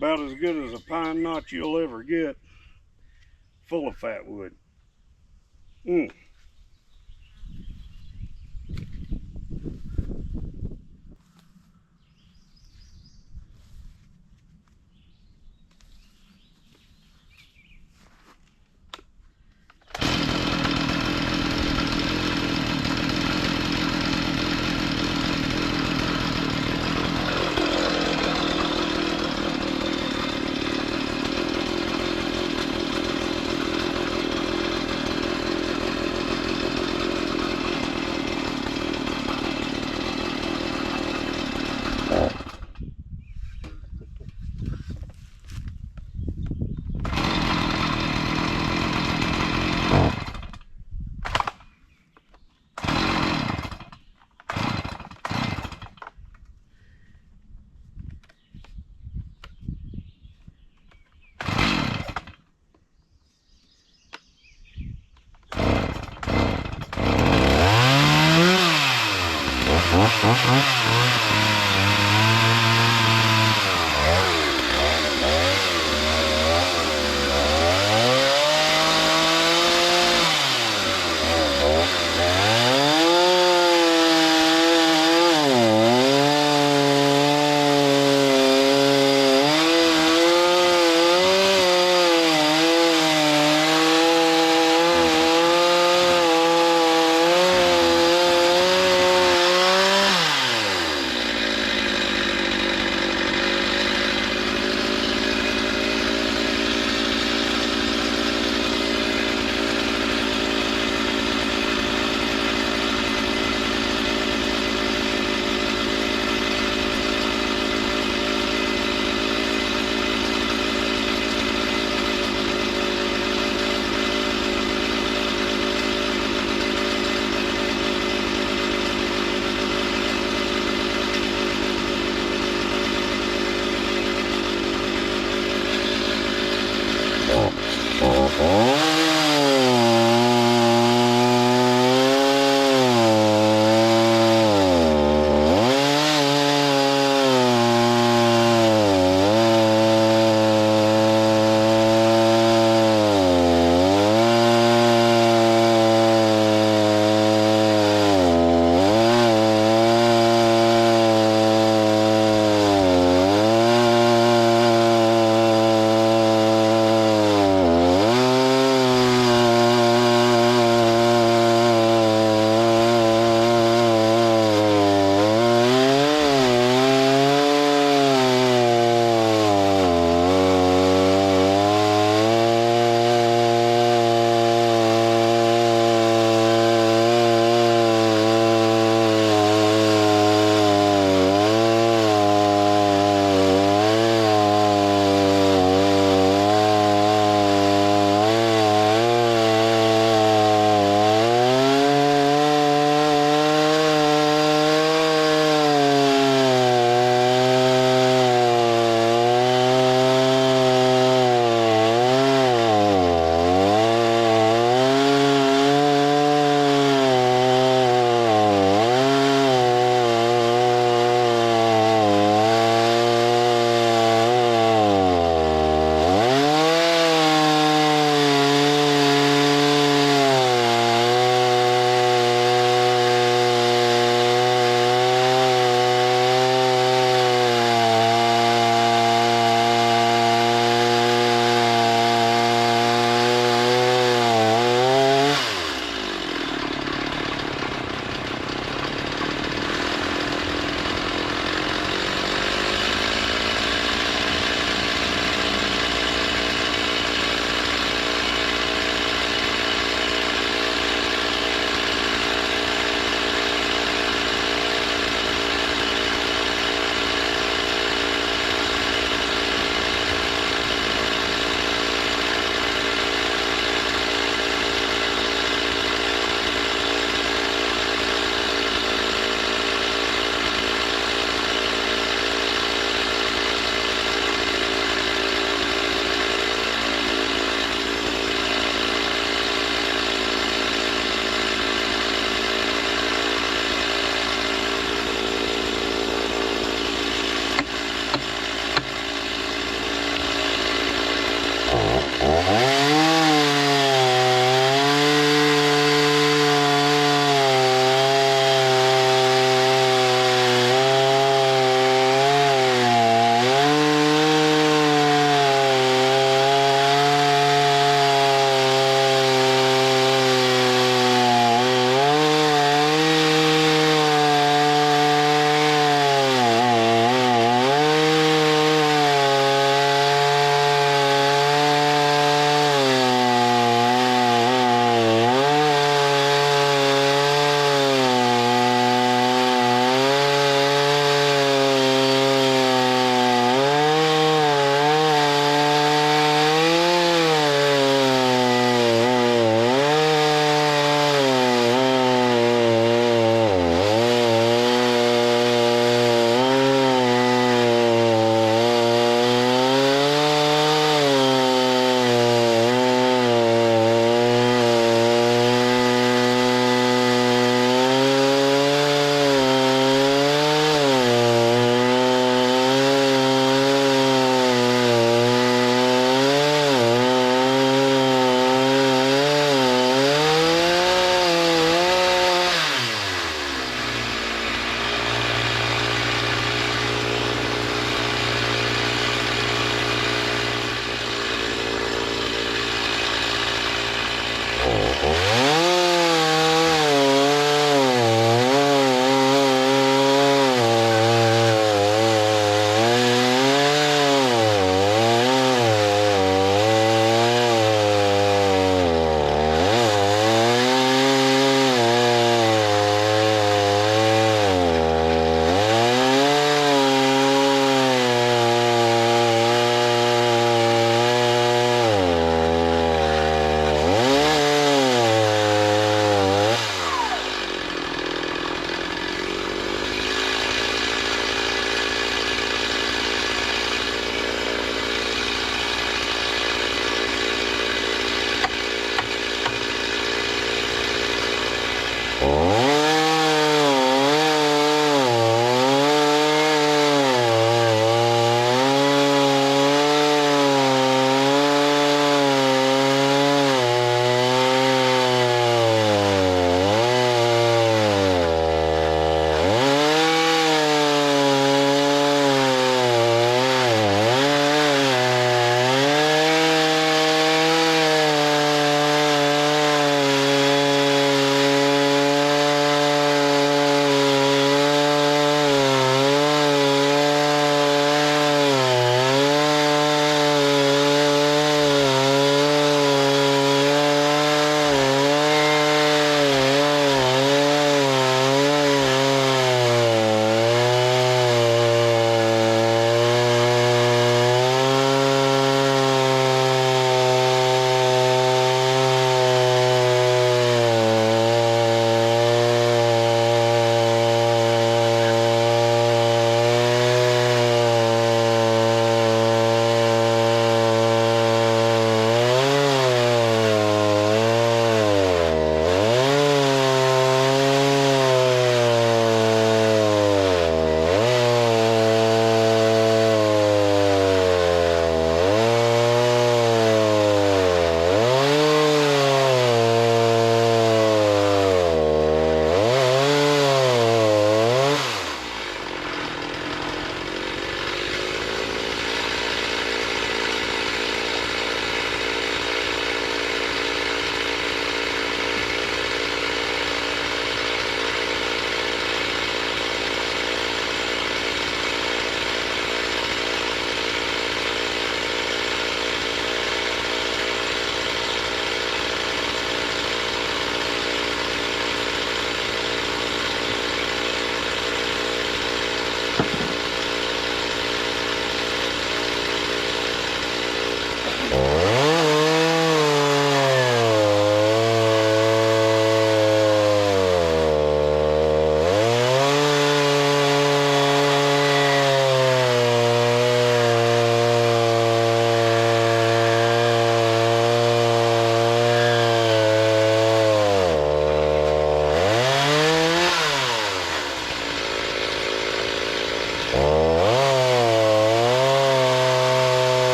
About as good as a pine knot you'll ever get, full of fat wood.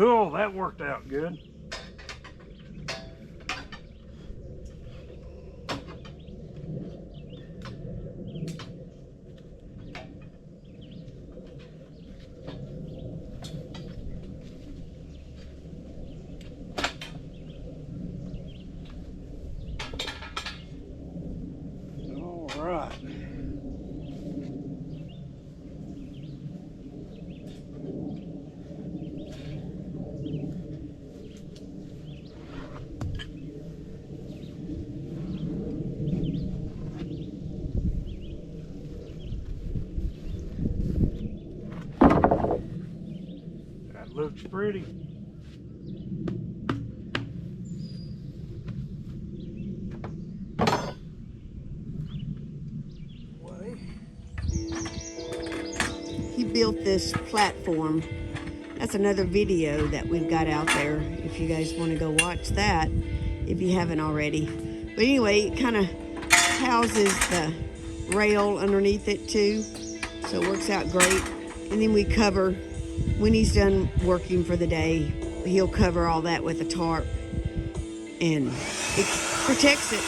Cool, that worked out good. All right. That looks pretty. He built this platform. That's another video that we've got out there if you guys want to go watch that if you haven't already. But anyway, it kind of houses the rail underneath it too, so it works out great. And then we cover, when he's done working for the day, he'll cover all that with a tarp and it protects it.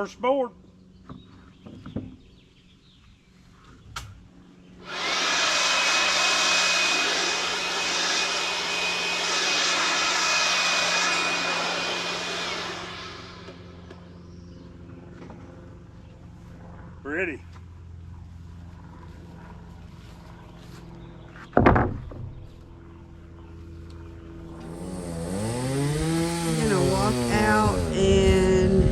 First board. Ready. I'm gonna walk out and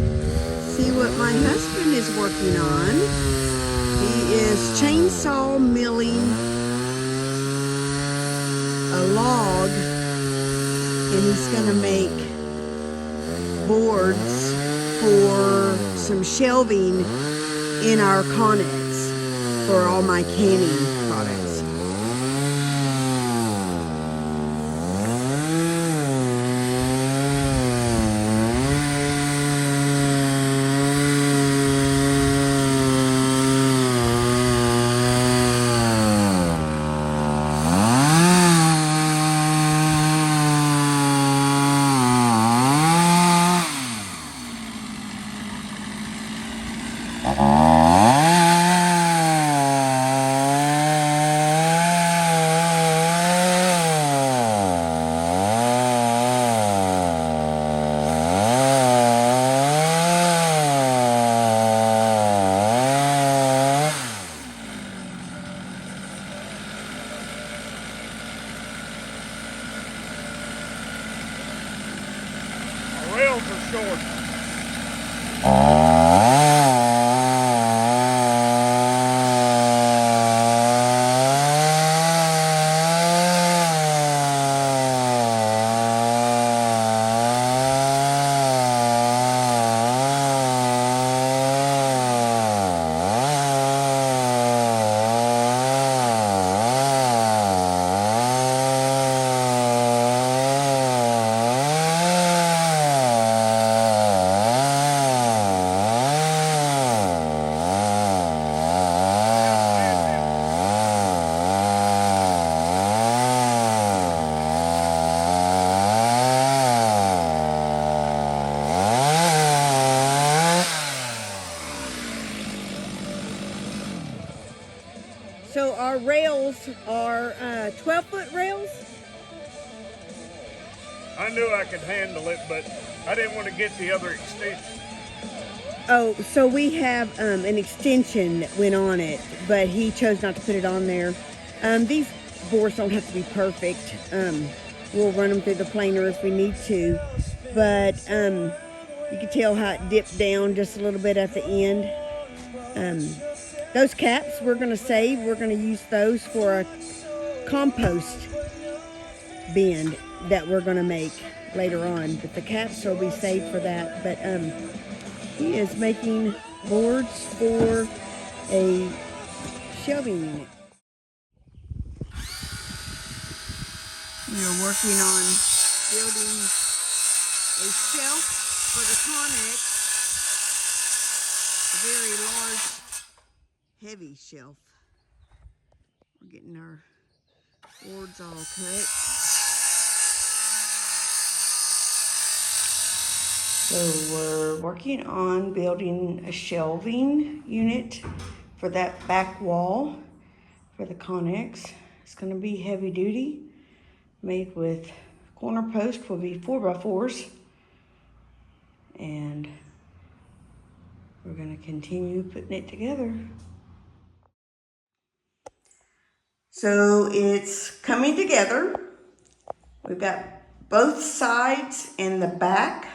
see what my husband is working on. He is chainsaw milling a log, and he's gonna make boards for some shelving in our Conex for all my canning products. Rails are short. So our rails are 12-foot rails. I knew I could handle it, but I didn't want to get the other extension. Oh, so we have an extension that went on it, but he chose not to put it on there. These bores don't have to be perfect. We'll run them through the planer if we need to, but you can tell how it dipped down just a little bit at the end. Those caps we're going to save. We're going to use those for a compost bin that we're going to make later on, but the caps will be saved for that. But he is making boards for a shelving unit. We're working on building a shelf for the Conex, a very large, heavy shelf. We're getting our boards all cut. So we're working on building a shelving unit for that back wall for the Conex. It's going to be heavy duty, made with corner post, will be 4x4s, and we're going to continue putting it together. So it's coming together. We've got both sides and the back.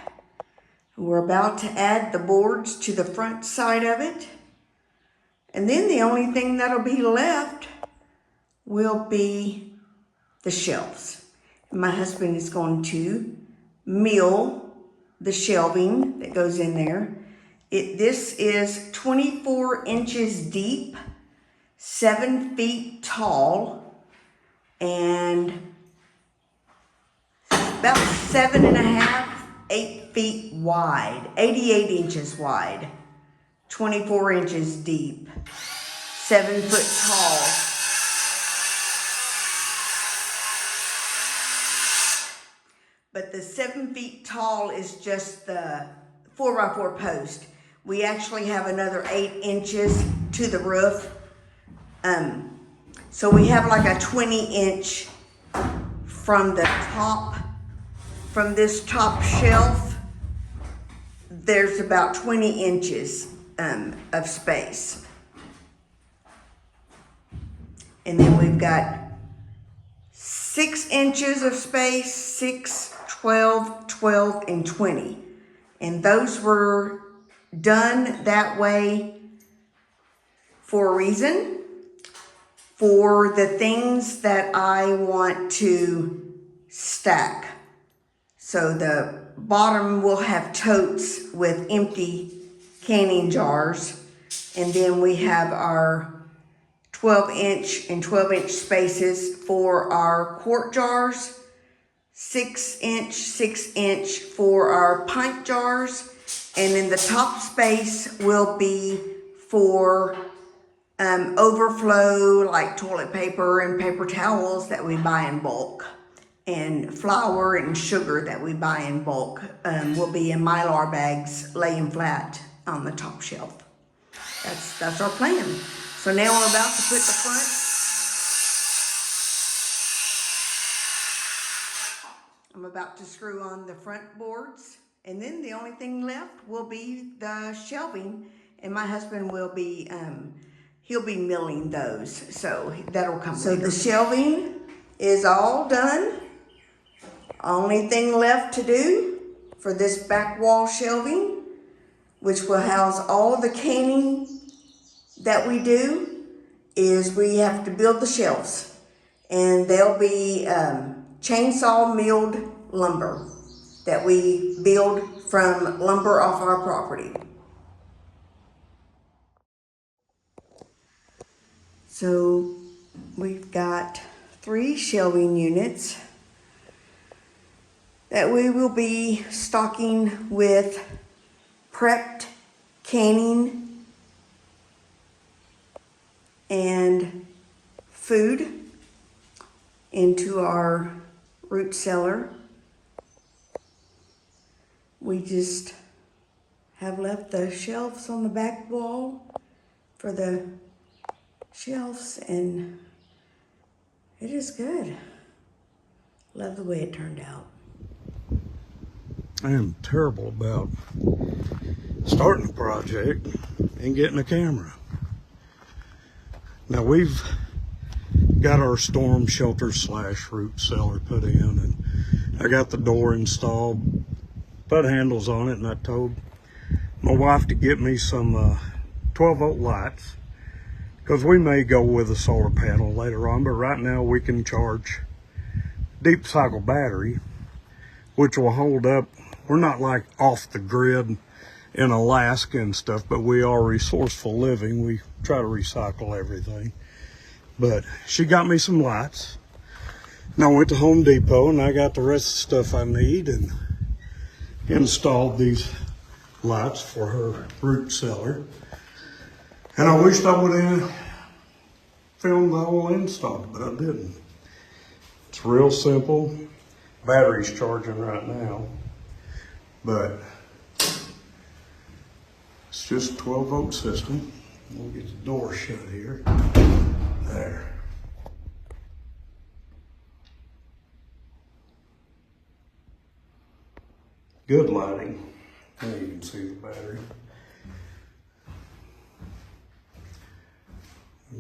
We're about to add the boards to the front side of it. And then the only thing that'll be left will be the shelves. My husband is going to mill the shelving that goes in there. This is 24 inches deep, 7 feet tall, and about 7.5, 8 feet wide, 88 inches wide, 24 inches deep, 7 foot tall. But the 7 feet tall is just the 4x4 post. We actually have another 8 inches to the roof. So we have like a 20-inch from the top, from this top shelf. There's about 20 inches of space. And then we've got 6 inches of space, 6, 12, 12, and 20. And those were done that way for a reason. For the things that I want to stack. So the bottom will have totes with empty canning jars. And then we have our 12-inch and 12-inch spaces for our quart jars. 6-inch, 6-inch for our pint jars. And then the top space will be for overflow, like toilet paper and paper towels that we buy in bulk, and flour and sugar that we buy in bulk will be in Mylar bags laying flat on the top shelf. That's our plan. So now we're about to put the front. I'm about to screw on the front boards, and then the only thing left will be the shelving, and my husband will be he'll be milling those, so that'll come later. So the shelving is all done. Only thing left to do for this back wall shelving, which will house all the canning that we do, is we have to build the shelves. And they'll be chainsaw milled lumber that we build from lumber off our property. So we've got 3 shelving units that we will be stocking with prepped canning and food into our root cellar. We just have left the shelves on the back wall for the shelves, and it is good. Love the way it turned out. I am terrible about starting a project and getting a camera. Now we've got our storm shelter / root cellar put in, and I got the door installed, put handles on it, and I told my wife to get me some 12-volt lights, because we may go with a solar panel later on, but right now we can charge deep cycle battery, which will hold up. We're not like off the grid in Alaska and stuff, but we are resourceful living. We try to recycle everything. But she got me some lights, and I went to Home Depot and I got the rest of the stuff I need and installed these lights for her root cellar. And I wished I would have filmed the whole install, but I didn't. It's real simple. Battery's charging right now, but it's just a 12-volt system. We'll get the door shut here. There. Good lighting. Now you can see the battery.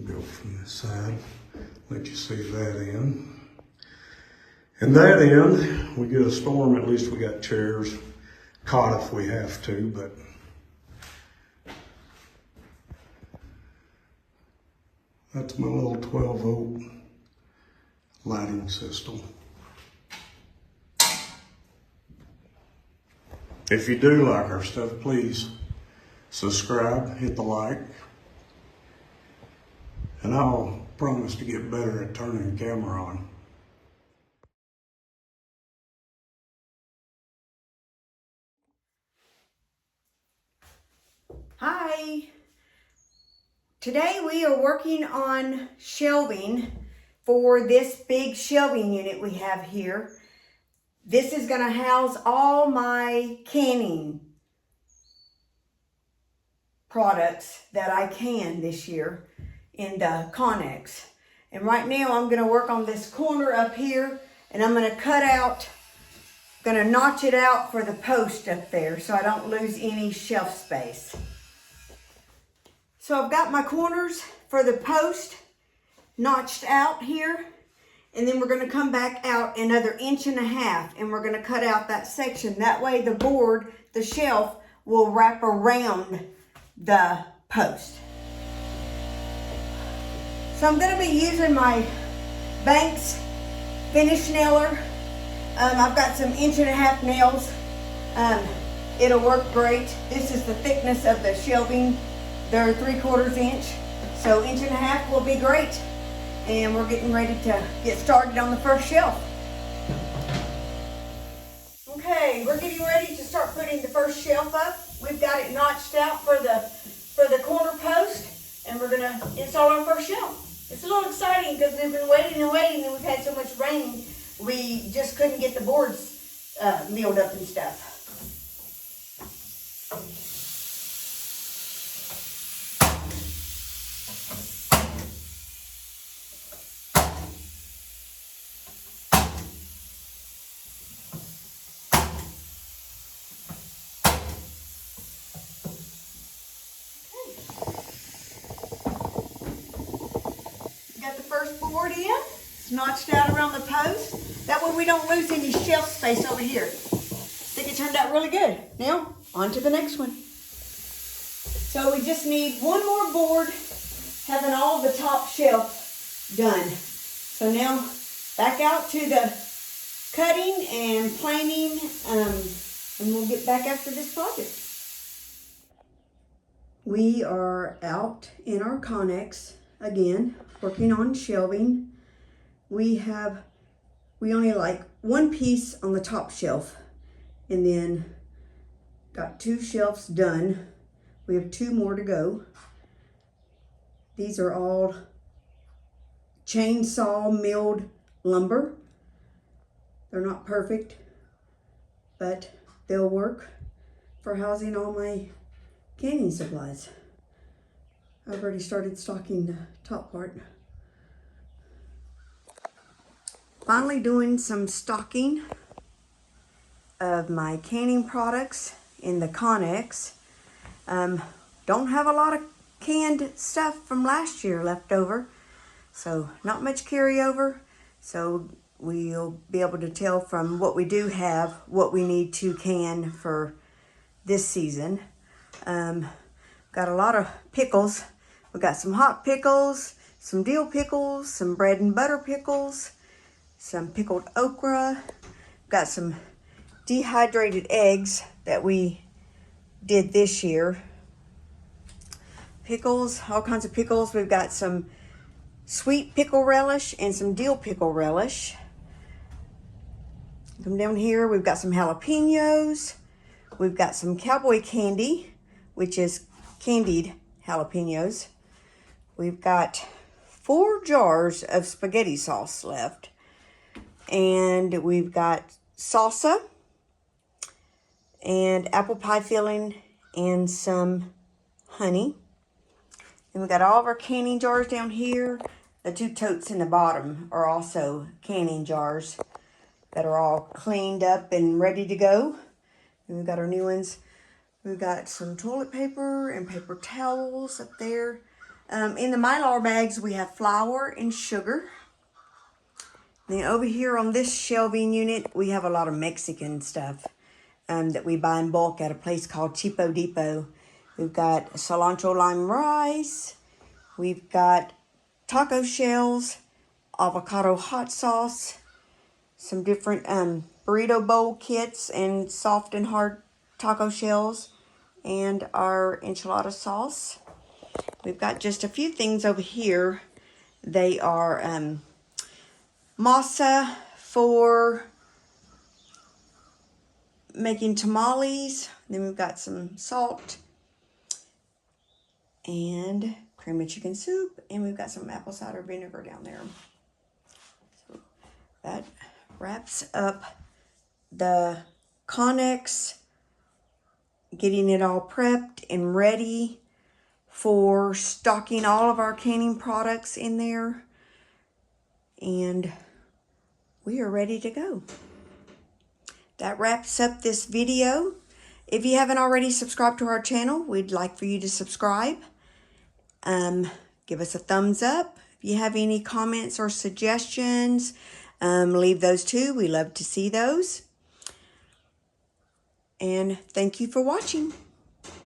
Go from this side, let you see that end. And that end, we get a storm, at least we got chairs, cot if we have to, but that's my little 12-volt lighting system. If you do like our stuff, please subscribe, hit the like. And I'll promise to get better at turning the camera on. Hi. Today we are working on shelving for this big shelving unit we have here. This is going to house all my canning products that I can this year in the Conex. And right now I'm gonna work on this corner up here, and I'm gonna gonna notch it out for the post up there so I don't lose any shelf space. So I've got my corners for the post notched out here, and then we're gonna come back out another 1.5 inches, and we're gonna cut out that section. That way the board, the shelf, will wrap around the post. So I'm gonna be using my Banks finish nailer. I've got some 1.5 inch nails. It'll work great. This is the thickness of the shelving. They're 3/4 inch. So 1.5 inch will be great. And we're getting ready to get started on the first shelf. Okay, we're getting ready to start putting the first shelf up. We've got it notched out for the corner post, and we're gonna install our first shelf. It's a little exciting because we've been waiting and waiting, and we've had so much rain, we just couldn't get the boards milled up and stuff. Got the first board in. It's notched out around the post. That way we don't lose any shelf space over here. I think it turned out really good. Now, on to the next one. So we just need one more board having all the top shelf done. So now back out to the cutting and planing, and we'll get back after this project. We are out in our Conex again, working on shelving. We only like one piece on the top shelf, and then got 2 shelves done. We have 2 more to go. These are all chainsaw milled lumber. They're not perfect, but they'll work for housing all my canning supplies. I've already started stocking the top part. Finally doing some stocking of my canning products in the Conex. Don't have a lot of canned stuff from last year left over, so not much carryover. So we'll be able to tell from what we do have what we need to can for this season. Got a lot of pickles. We got some hot pickles, some dill pickles, some bread and butter pickles, some pickled okra. Got some dehydrated eggs that we did this year. Pickles, all kinds of pickles. We've got some sweet pickle relish and some dill pickle relish. Come down here, we've got some jalapenos. We've got some cowboy candy, which is candied jalapenos. We've got 4 jars of spaghetti sauce left. And we've got salsa and apple pie filling and some honey. And we've got all of our canning jars down here. The 2 totes in the bottom are also canning jars that are all cleaned up and ready to go. And we've got our new ones. We've got some toilet paper and paper towels up there. In the Mylar bags, we have flour and sugar. Then over here on this shelving unit, we have a lot of Mexican stuff that we buy in bulk at a place called Cheapo Depot. We've got cilantro lime rice. We've got taco shells, avocado hot sauce, some different burrito bowl kits and soft and hard taco shells, and our enchilada sauce. We've got just a few things over here. They are masa for making tamales. Then we've got some salt and creamy chicken soup, and we've got some apple cider vinegar down there. So that wraps up the Conex, getting it all prepped and ready for stocking all of our canning products in there. And we are ready to go. That wraps up this video. If you haven't already subscribed to our channel, we'd like for you to subscribe. Give us a thumbs up. If you have any comments or suggestions, leave those too. We love to see those. And thank you for watching.